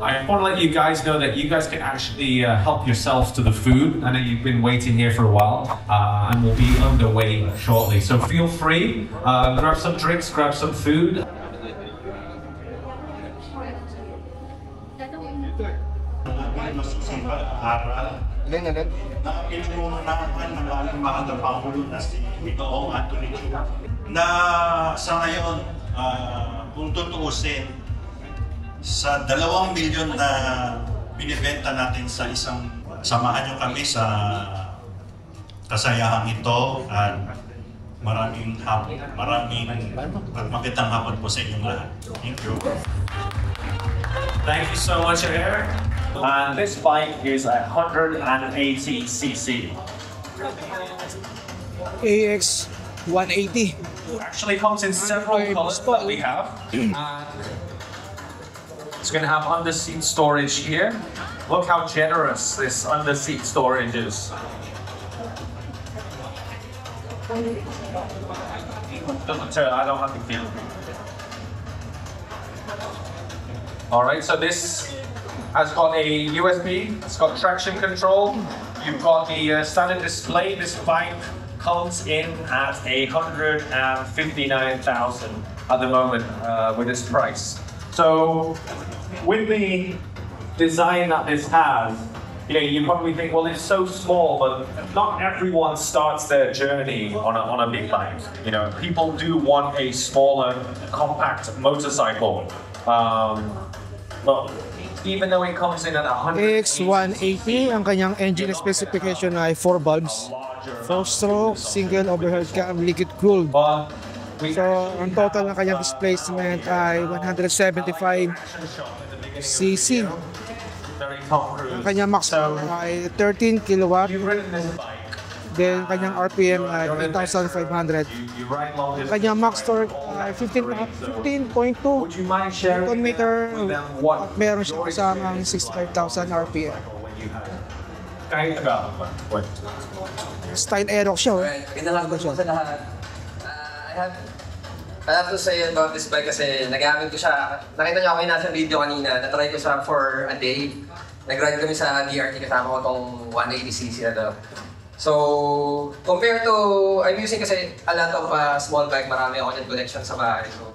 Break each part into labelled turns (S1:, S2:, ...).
S1: I want to let you guys know that you guys can actually help yourselves to the food. I know you've been waiting here for a while, and we'll be underway shortly. So feel free, grab some drinks, grab some food.
S2: Na sa ngayon, kung tutuusin, sa 2 milyon na binibenta natin sa isang, samahan nyo kami sa kasayahang ito at maraming at magandang hapon po sa inyong lahat. Thank you.
S1: Thank you so much, Eric. And this bike is a 180cc.
S3: AX 180.
S1: Actually comes in several colors that we have. It's going to have under-seat storage here. Look how generous this under-seat storage is. I don't have to feel. All right, so this has got a USB. It's got traction control. You've got the standard display. This bike comes in at 159,000 at the moment with this price. So with the design that this has, you probably think, well, it's so small, but not everyone starts their journey on a big bike. People do want a smaller, compact motorcycle. But even though it comes in at 100
S3: AX180, ang kanyang engine specification ay 4 valves, 4-stroke, single overhead cam, liquid cooled. So, ang total ng kanyang displacement ay 175cc. Ang kanyang max ay 13 kilowatt. Then, kanyang RPM ay 8,500. Ang kanyang max torque ay 15.2 Newton-meter. At meron siya kasamang 65,000 RPM. Style Aerox siya.
S4: Pinalagot siya sa lahat. I have to say about this bike kasi nagamit ko siya. Nakita niyo ako yung nasa video kanina. Na-try ko siya for a day. Nag-ride kami sa DRT kasama ko itong 180cc na to. So, compared to, I'm using kasi a lot of small bike, marami ako dyan collection sa bahay. So,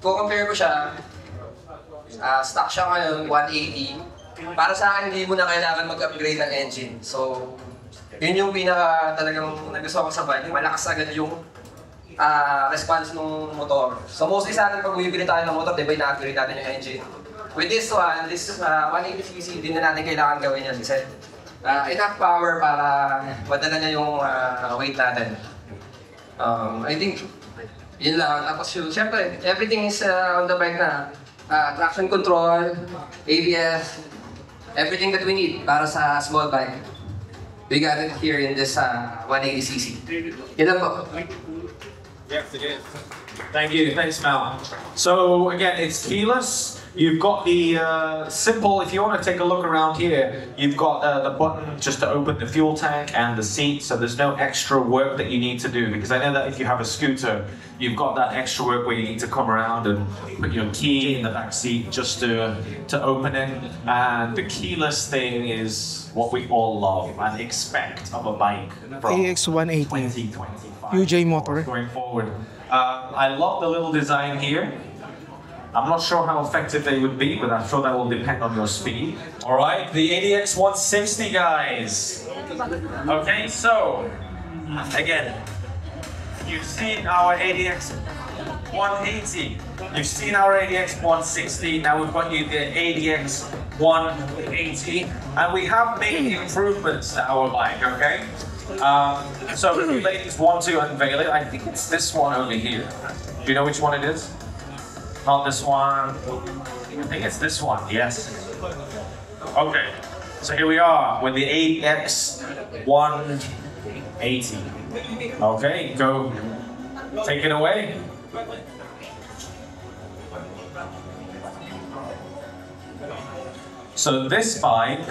S4: kung compare ko siya, stock siya ngayon, 180. Para sa akin, hindi mo na kailangan mag-upgrade ng engine. So, yun yung pinaka talagang nagustuhan ko sa bike. Malakas agad yung response ng motor. So, mostly sa atin, pag bumibili tayo ng motor, diba, ina-upgrade natin yung engine. With this one, this is 180cc, hindi na natin kailangan gawin yan. Kasi, enough power para madala niya yung weight natin. I think, yun lang. Tapos yun, syempre, everything is on the bike na. Traction control, ABS, everything that we need para sa small bike. We got it here in this 180cc. Yun lang po.
S1: Yes, it is. Thank you. Thanks, Mal. So, again, it's keyless. You've got the simple, if you want to take a look around here, you've got the button just to open the fuel tank and the seat, so there's no extra work that you need to do, because I know that if you have a scooter, you've got that extra work where you need to come around and put your key in the back seat just to open it, and the keyless thing is what we all love and expect of a bike from
S3: AX180
S1: 2025.
S3: UJ motor.
S1: Going forward. I love the little design here. I'm not sure how effective they would be, but I'm sure that will depend on your speed. All right, the ADX 160, guys. Okay, so, again, you've seen our ADX 180. You've seen our ADX 160. Now we've got you the ADX 180. And we have made improvements to our bike, okay? So if you ladies want to unveil it, I think it's this one over here. Do you know which one it is? Not this one. I think it's this one, yes. Okay, so here we are with the AX 180. Okay, go take it away. So this bike,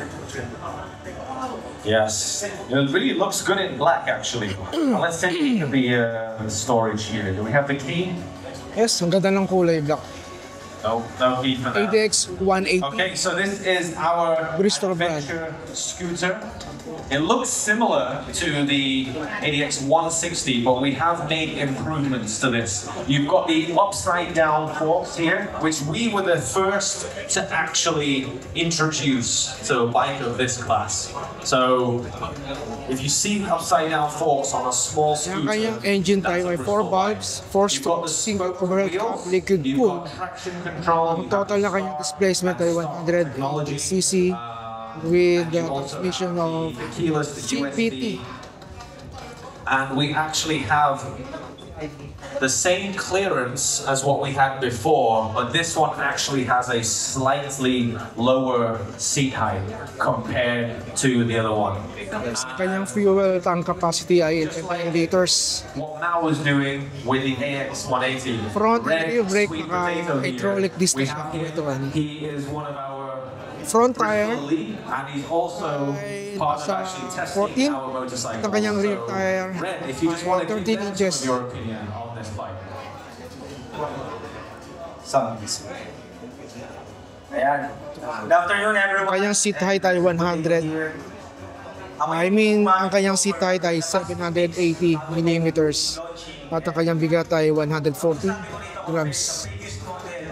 S1: yes, it really looks good in black actually. Now let's take a look at the storage here. Do we have the key?
S3: Yes, ang ganda ng kulay black.
S1: No, no key for that.
S3: ADX 180.
S1: Okay, so this is our
S3: Bristol brand.
S1: adventure scooter. It looks similar to the ADX 160, but we have made improvements to this. You've got the upside down forks here, which we were the first to actually introduce to a bike of this class. So if you see the upside down forks on a small
S3: Yung
S1: scooter,
S3: kanyang engine
S1: that's
S3: tayo
S1: a
S3: ay 4
S1: Bristol bike.
S3: valves, 4
S1: You've got the
S3: single overhead
S1: wheels,
S3: cap, liquid
S1: you've
S3: cooled.
S1: got traction control,
S3: Ang total na kanyang displacement ay 100cc with the transmission of
S1: keyless
S3: CVT.
S1: and we actually have the same clearance as what we had before, but this one actually has a slightly lower seat height compared to the other one.
S3: Yes, kanyang fuel tank capacity ay 11 liters.
S1: What Mao was doing with the AX180,
S3: Front and
S1: red
S3: rear brake
S1: sweet
S3: naka
S1: potato here,
S3: hydraulic disc
S1: we
S3: na
S1: have
S3: siya.
S1: here,
S3: Ito,
S1: he is one of our
S3: front tire
S1: Bristol elite, and he's also
S3: ay
S1: part of
S3: nasa
S1: actually testing
S3: 14.
S1: our motorcycle.
S3: Ang kanyang rear tire
S1: Red, if you just want to
S3: 13
S1: give them
S3: inches.
S1: some of your opinion on this bike.
S5: Ayan. Good afternoon, everyone.
S3: kanyang seat height ay 100. I mean, ang kanyang seat height ay 780 millimeters. At ang kanyang bigat ay 140 grams.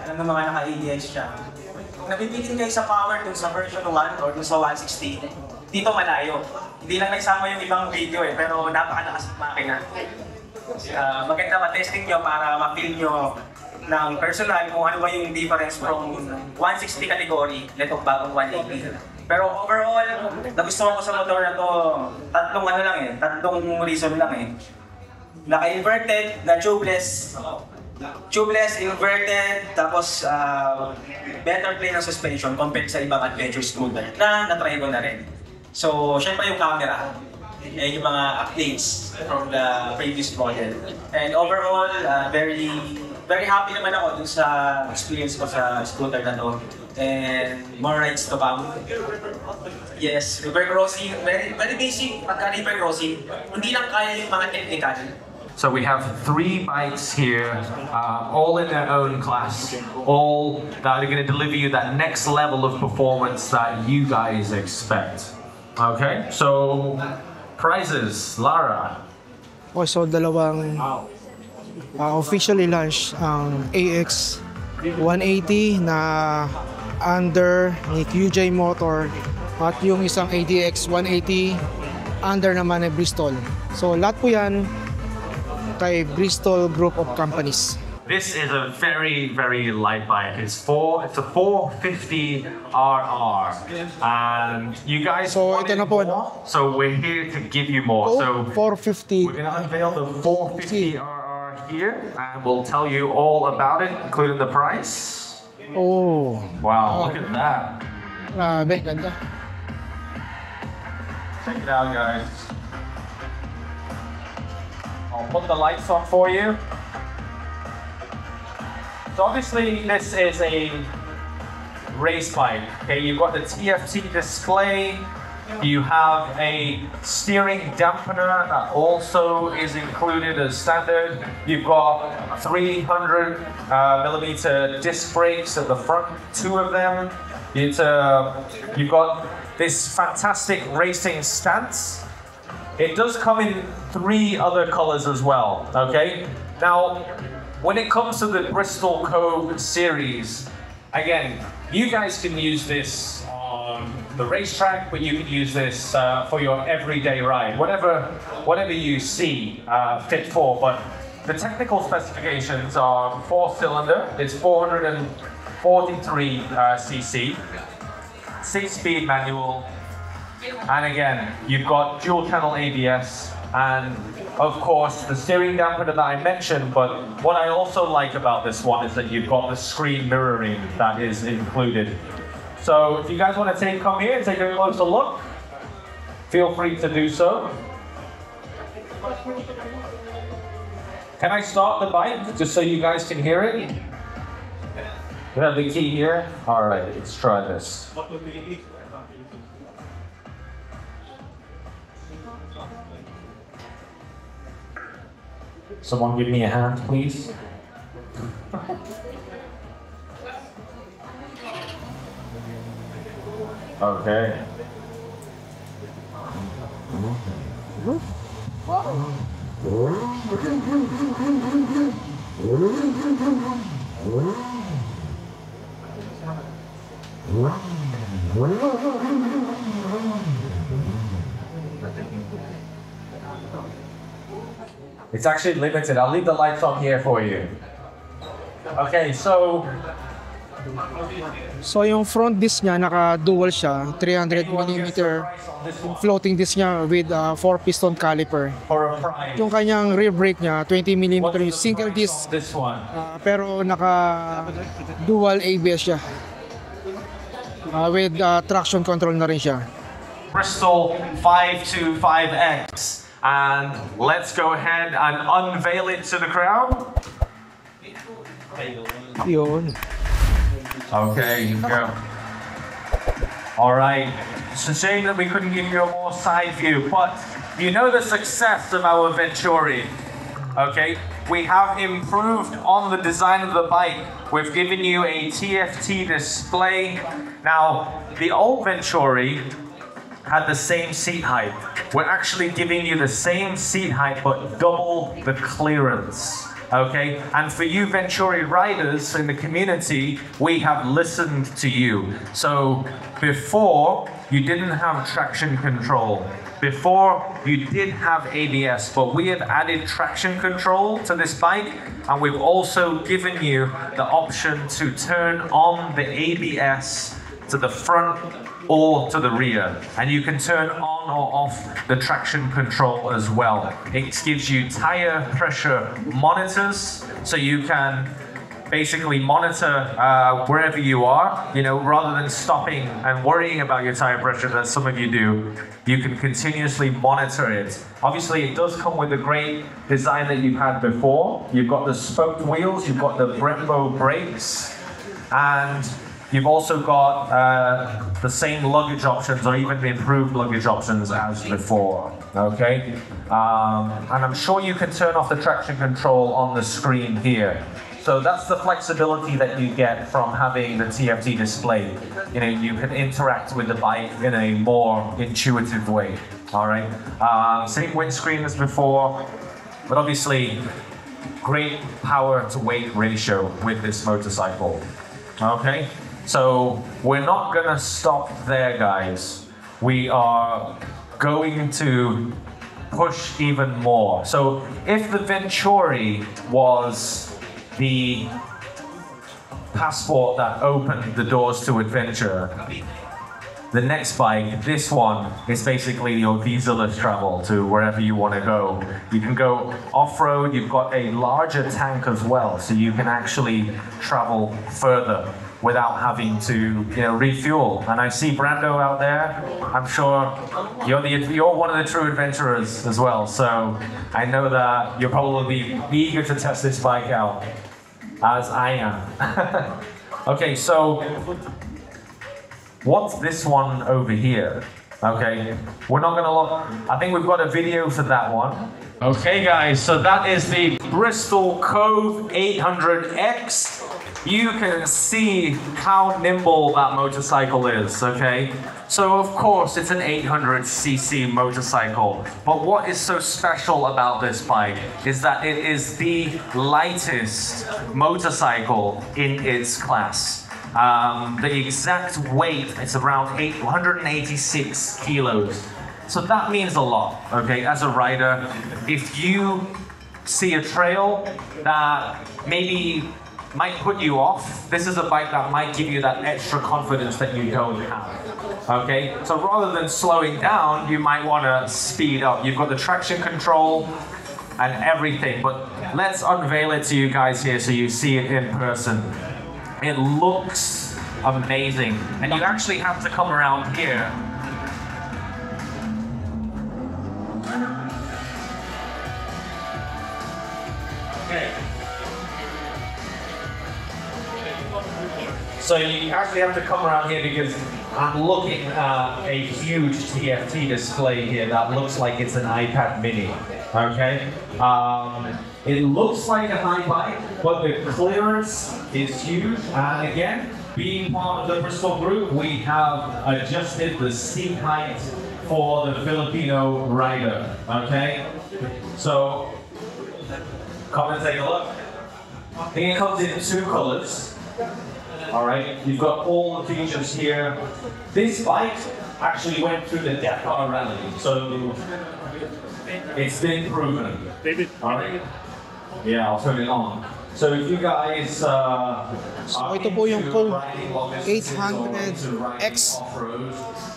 S5: Ano mga naka-ADX siya. Nabibitin kayo sa power dun sa version 1 or dun sa 160. Dito malayo. Hindi lang nagsama yung ibang video pero napakalakas ng makina. Maganda ma-testing nyo para ma-feel nyo ng personal kung ano ba yung difference from 160 category netong bagong 180. Pero overall, nagustuhan ko sa motor na to, tatlong reason lang. Naka-inverted na tubeless, inverted, tapos better play ng suspension compared sa ibang adventure scooter na na-try ko na rin. So, syempre yung camera, yung mga updates from the previous model. And overall, very happy naman ako dun sa experience ko sa scooter na to. And more rides to come. Yes, river crossing, very basic pagka river crossing. Hindi lang kaya yung mga technical.
S1: So we have 3 bikes here, all in their own class, all that are going to deliver you that next level of performance that you guys expect. Okay, so prizes, Lara.
S3: So dalawang officially launched ang AX 180 na under ni QJ Motor at yung isang ADX 180 under naman ni Bristol. So lahat po yan kay Bristol Group of Companies.
S1: This is a very, very light bike. It's a 450 RR, and you guys
S3: So,
S1: wanted
S3: ito na po,
S1: more,
S3: no?
S1: so we're here to give you more. So
S3: 450.
S1: we're gonna unveil the 450 RR here, and we'll tell you all about it, including the price.
S3: Oh,
S1: Wow, look at that.
S3: grabe, ganda.
S1: Check it out, guys. I'll put the lights on for you. So obviously this is a race bike. Okay, you've got the TFT display. You have a steering dampener that also is included as standard. You've got 300 millimeter disc brakes at the front, 2 of them. You've got this fantastic racing stance. It does come in 3 other colors as well, okay? Now, when it comes to the Bristol Cove series, again, you guys can use this on the racetrack, but you can use this for your everyday ride, whatever you see fit for. But the technical specifications are 4-cylinder, it's 443 cc, 6-speed manual, and again, you've got dual channel ABS, and of course the steering dampener that I mentioned. But what I also like about this one is that you've got the screen mirroring that is included. So if you guys want to come here and take a closer look, feel free to do so. Can I start the bike just so you guys can hear it? You have the key here? Alright, let's try this. Someone give me a hand, please. Okay. It's actually limited. I'll leave the lights on here for you. Okay, so
S3: yung front disc niya, naka-dual siya, 300mm floating disc niya with 4-piston caliper.
S1: for a price,
S3: Yung kanyang rear brake niya, 20mm single disc,
S1: this one.
S3: pero naka-dual ABS siya. With traction control na rin siya.
S1: Bristol 525X. And let's go ahead and unveil it to the crowd.
S3: Yun.
S1: Okay, you go. All right. It's a shame that we couldn't give you a more side view, but you know the success of our Venturi. Okay, we have improved on the design of the bike. We've given you a TFT display. Now, the old Venturi had the same seat height. We're actually giving you the same seat height, but double the clearance. Okay, and for you Venturi riders in the community, we have listened to you. So before, you didn't have traction control. Before, you did have ABS, but we have added traction control to this bike, and we've also given you the option to turn on the ABS to the front or to the rear, and you can turn on or off the traction control as well. It gives you tire pressure monitors, so you can basically monitor wherever you are, you know, rather than stopping and worrying about your tire pressure that some of you do. You can continuously monitor it. Obviously, it does come with a great design that you've had before. You've got the spoked wheels, you've got the Brembo brakes, and you've also got the same luggage options, or even improved luggage options as before, okay? And I'm sure you can turn off the traction control on the screen here. So that's the flexibility that you get from having the TFT display. You know, you can interact with the bike in a more intuitive way, all right? Same windscreen as before, but obviously, great power to weight ratio with this motorcycle, okay? So we're not gonna stop there, guys. We are going to push even more. So if the Venturi was the passport that opened the doors to adventure, the next bike, this one, is basically your visa-less travel to wherever you want to go. You can go off-road, you've got a larger tank as well, so you can actually travel further without having to, you know, refuel. And I see Brando out there. I'm sure you're one of the true adventurers as well. So I know that you're probably eager to test this bike out, as I am. Okay, so what's this one over here? Okay, we're not gonna look. I think we've got a video for that one. Okay, guys, so that is the Bristol Cove 800X. You can see how nimble that motorcycle is, okay? So of course it's an 800cc motorcycle, but what is so special about this bike is that it is the lightest motorcycle in its class. The exact weight is around 186 kilos. So that means a lot, okay, as a rider. If you see a trail that maybe might put you off, this is a bike that might give you that extra confidence that you don't have, okay? So rather than slowing down, you might want to speed up. You've got the traction control and everything, but let's unveil it to you guys here so you see it in person. It looks amazing, and you actually have to come around here. Okay. So you actually have to come around here because I'm looking at a huge TFT display here that looks like it's an iPad mini, okay? It looks like a high bike, but the clearance is huge. And again, being part of the Bristol Group, we have adjusted the seat height for the Filipino rider, okay? So, come and take a look. I think it comes in 2 colors. Alright, you've got all the features here. This bike actually went through the Dakar Rally, so it's been proven. Alright? Yeah, I'll turn it on. So if you guys
S3: ito po yung Cove 800X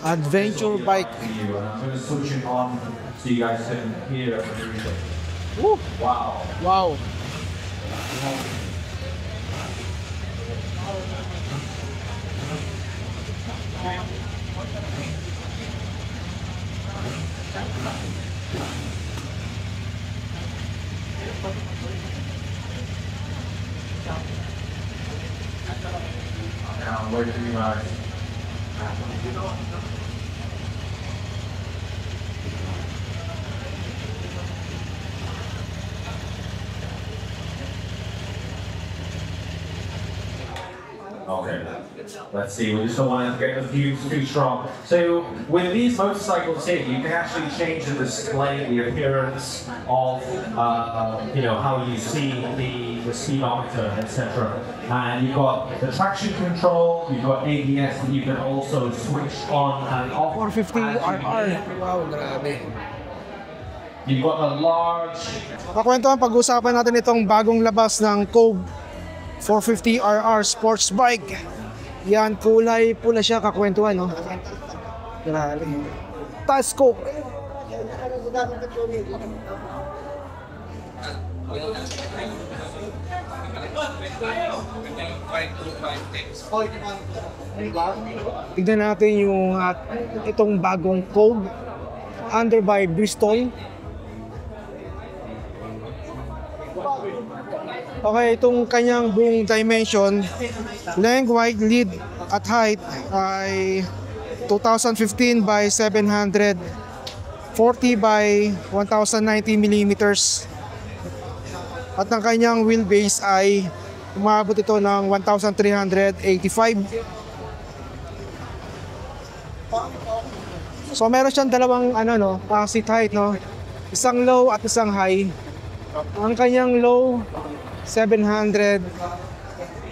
S3: adventure bike.
S1: I'm going to switch it on so you guys can hear everything.
S3: Woo!
S1: Wow.
S3: Wow!
S1: Where do you guys? Okay, let's see. We just don't want to get the views too strong. So with these motorcycles here, you can actually change the display, the appearance of, how you see the speedometer, etc. And you've got the traction control, you've got ABS, and you can also switch on and off.
S3: 450 RR. Wow, grabe.
S1: You've got a large.
S3: Kakwentuhan, pag-usapan natin itong bagong labas ng Cove 450 RR sports bike. Yan, kulay pula siya, kakwentuhan, no? Grabe. Taas scope. Tignan natin yung itong bagong Cove under by Bristol. Okay, itong kanyang buong dimension, length, width, lead at height ay 2015 by 740 by 1090 millimeters. At ang kanyang wheelbase ay umabot ito ng 1385. So meron siyang dalawang seat height, no? Isang low at isang high. Ang kanyang low 700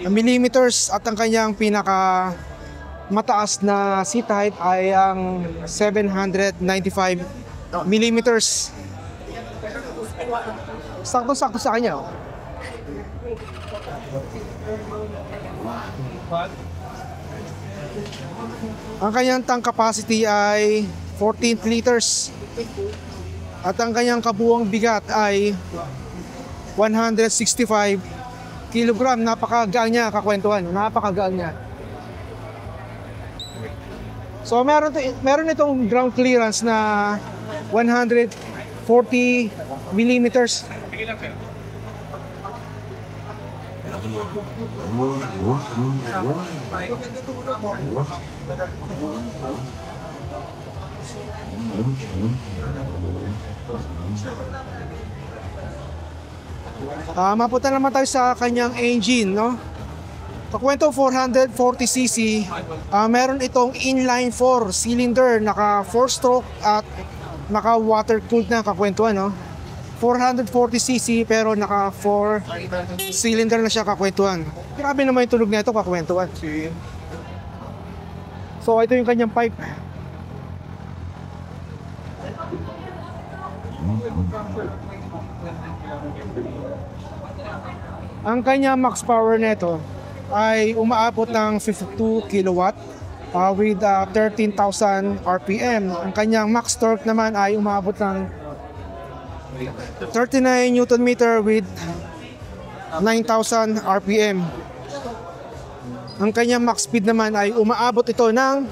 S3: millimeters at ang kanyang pinaka mataas na seat height ay ang 795 millimeters. Sakto-sakto sa kanya. Ang kanyang tank capacity ay 14 liters. At ang kanyang kabuuang bigat ay 165 kilogram. Napakagaan niya, kakwentuhan. Napakagaan niya. So meron itong ground clearance na 140 millimeters. Mapunta naman tayo sa kanyang engine, no? Kakwento 440cc, meron itong inline 4 cylinder, naka 4-stroke at naka water cooled na, kakwentuhan, no? 440cc pero naka 4 cylinder na siya, kakwentuhan. Grabe naman yung tunog na ito, kakwentuhan. So ito yung kanyang pipe. Ang kanya max power nito ay umaabot ng 52 kilowatt with 13,000 RPM. Ang kanyang max torque naman ay umaabot ng 39 Newton meter with 9,000 RPM. Ang kanyang max speed naman ay umaabot ito ng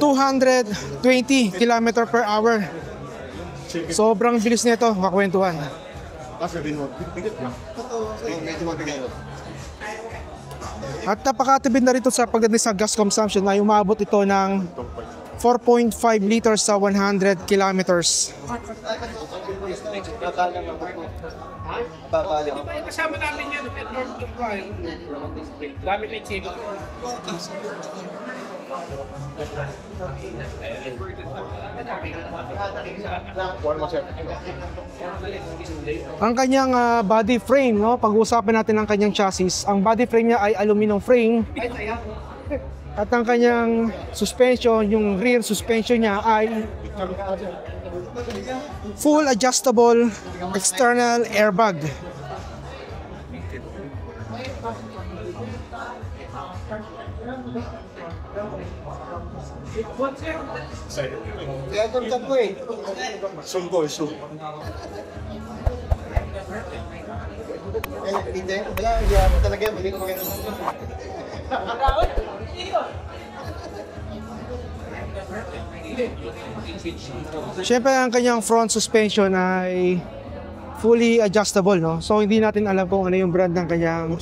S3: 220 km per hour. Sobrang bilis nito, kakwentuhan. At napakatipid na rito sa pagdating sa gas consumption ay umabot ito ng 4.5 liters sa 100 kilometers.
S6: Kasama namin yan, gamit na yung
S3: Ang kanyang body frame, no? Pag-uusapan natin ang kanyang chassis. Ang body frame niya ay aluminum frame. At ang kanyang suspension, yung rear suspension niya ay full adjustable external airbag. Siyempre ang kanyang front suspension ay fully adjustable, no? So hindi natin alam kung ano yung brand ng kanyang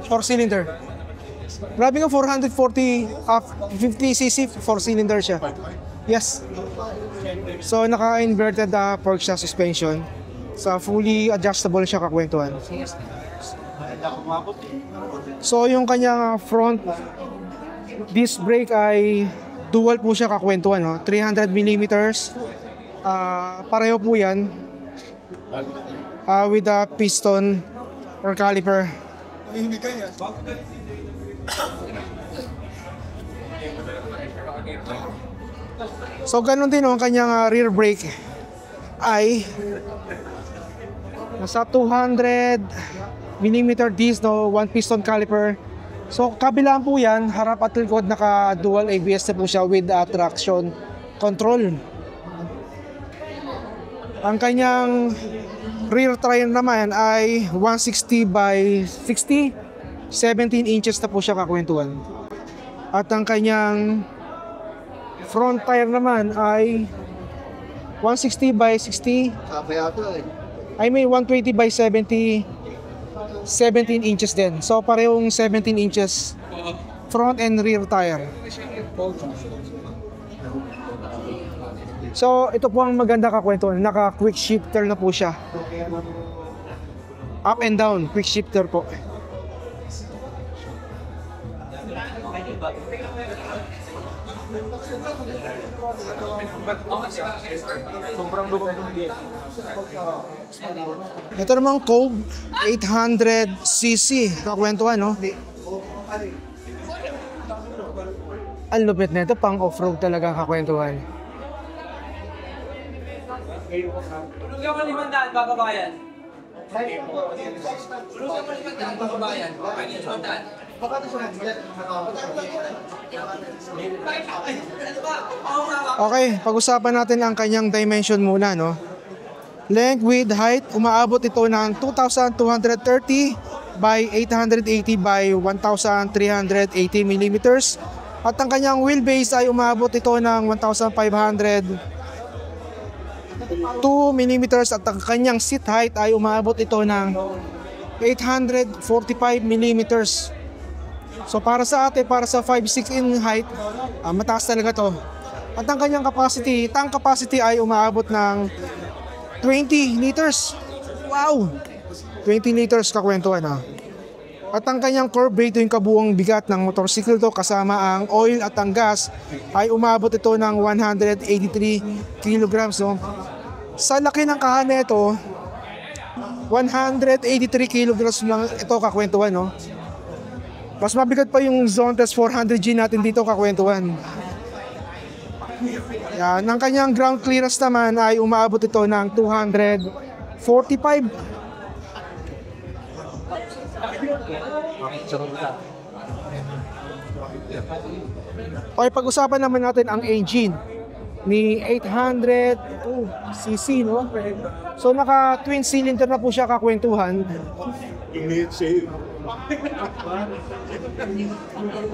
S3: 4-cylinder. Grabe nga 50cc 4-cylinder siya. Yes. So naka-inverted fork siya suspension. So fully adjustable siya kakwentuhan. So yung kanyang front disc brake ay dual po siya kakwentuhan, no? 300mm. Pareho po yan with a piston or caliper. So ganun din ang kanyang rear brake ay nasa 200mm disc, no? One piston caliper. So kabilaan po yan, harap at likod naka dual ABS na po siya with traction control. Ang kanyang rear tire naman ay 160 by 60, 17 inches na po siya kakwentuhan. At ang kanyang front tire naman ay 160 by 60, I mean 120 by 70, 17 inches din. So parehong 17 inches front and rear tire. So ito po ang maganda kakwentuhan, naka quick shifter na po siya. Up and down, quick shifter po. Ito namang Cove 800cc kakwentuhan, no? Ang lupit na ito, pang off-road talaga kakwentuhan.
S5: Tulog ka mo 500, bababayan. Tulog ka mo 500, bababayan.
S3: Okay, pag-usapan natin ang kanyang dimension muna, no? Length, width, height, umaabot ito ng 2,230 by 880 by 1,380 millimeters. At ang kanyang wheelbase ay umaabot ito ng 1,502 millimeters. At ang kanyang seat height ay umaabot ito ng 845 millimeters. So para sa atin, para sa 5'6" in height, mataas talaga to. At ang kanyang capacity, tank capacity ay umaabot ng 20 liters. Wow! 20 liters kakwentuhan, ha. At ang kanyang curb weight, yung kabuang bigat ng motorsiklo to kasama ang oil at ang gas, ay umabot ito ng 183 kilograms, no? Sa laki ng kahana ito, 183 kilograms lang ito kakwentuhan, no? Mas mabigat pa yung Zontes 400G natin dito kakwentuhan. Yan, ang kanyang ground clearance naman ay umaabot ito ng 245. Okay, pag-usapan naman natin ang engine ni 800cc, no? So naka twin cylinder na po siya kakwentuhan.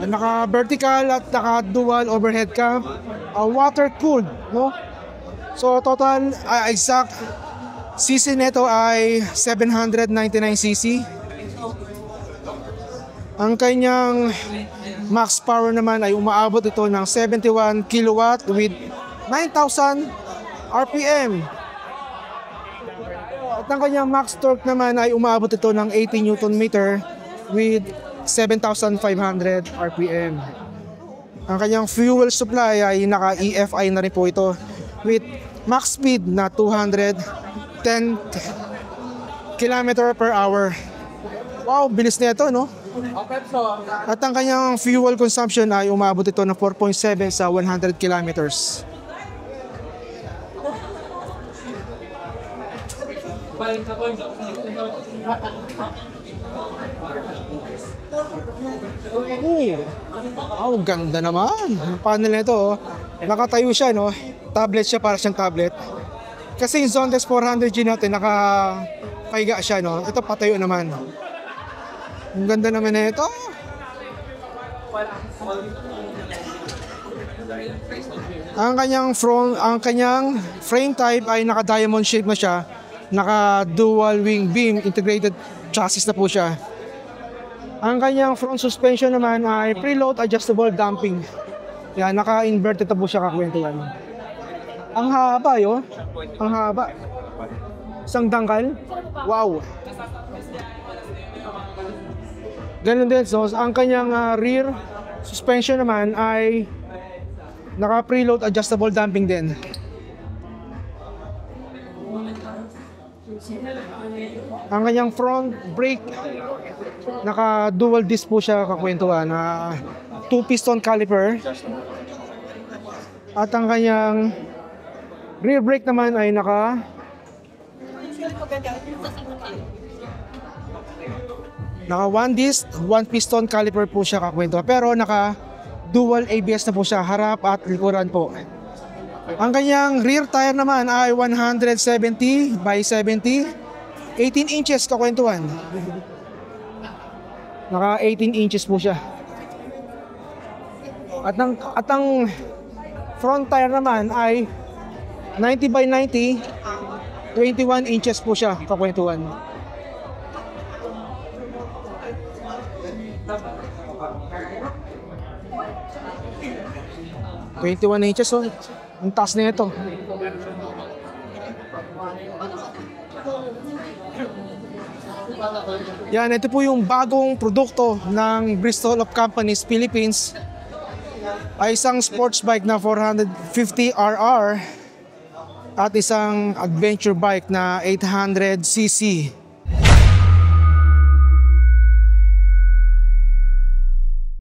S3: Naka vertical at naka dual overhead cam, water cooled, no? So total exact cc nito ay 799cc. Ang kanyang max power naman ay umaabot ito ng 71 kilowatt with 9,000 RPM. At ang kanyang max torque naman ay umaabot ito ng 80 Newton meter with 7,500 RPM. Ang kanyang fuel supply ay naka-EFI na rin po ito with max speed na 210 km per hour. Wow, bilis na ito, no? At ang kanyang fuel consumption ay umabot ito ng 4.7 sa 100 kilometers. Oh, ganda naman. Ang panel nito, oh. Nakatayo siya, no? Tablet siya, para siyang tablet. Kasi yung Zondex 400G natin, nakapaiga siya, no? Ito patayo naman. Ang ganda naman na ito. Ang kanyang frame type ay naka-diamond shape na siya. Naka-dual wing beam integrated chassis na po siya. Ang kanyang front suspension naman ay preload adjustable damping. Yan, naka-inverted na po siya kakwentuhan. Ang haba, yo. Ang haba. Isang dangkal. Wow. Ganun din. So, ang kanyang rear suspension naman ay naka-preload adjustable damping din. Ang kanyang front brake, naka-dual disc po siya kakwentuhan na 2-piston caliper. At ang kanyang rear brake naman ay naka 1-disc, 1-piston caliper po siya kakwento. Pero naka dual ABS na po siya, harap at likuran po. Ang kanyang rear tire naman ay 170 by 70, 18 inches kakwentuhan. Naka 18 inches po siya. At ang front tire naman ay 90 by 90, 21 inches po siya kakwentuhan. $21 so ang taas na ito. Yan, ito po yung bagong produkto ng Bristol of Companies Philippines. Ay isang sports bike na 450RR at isang adventure bike na 800cc.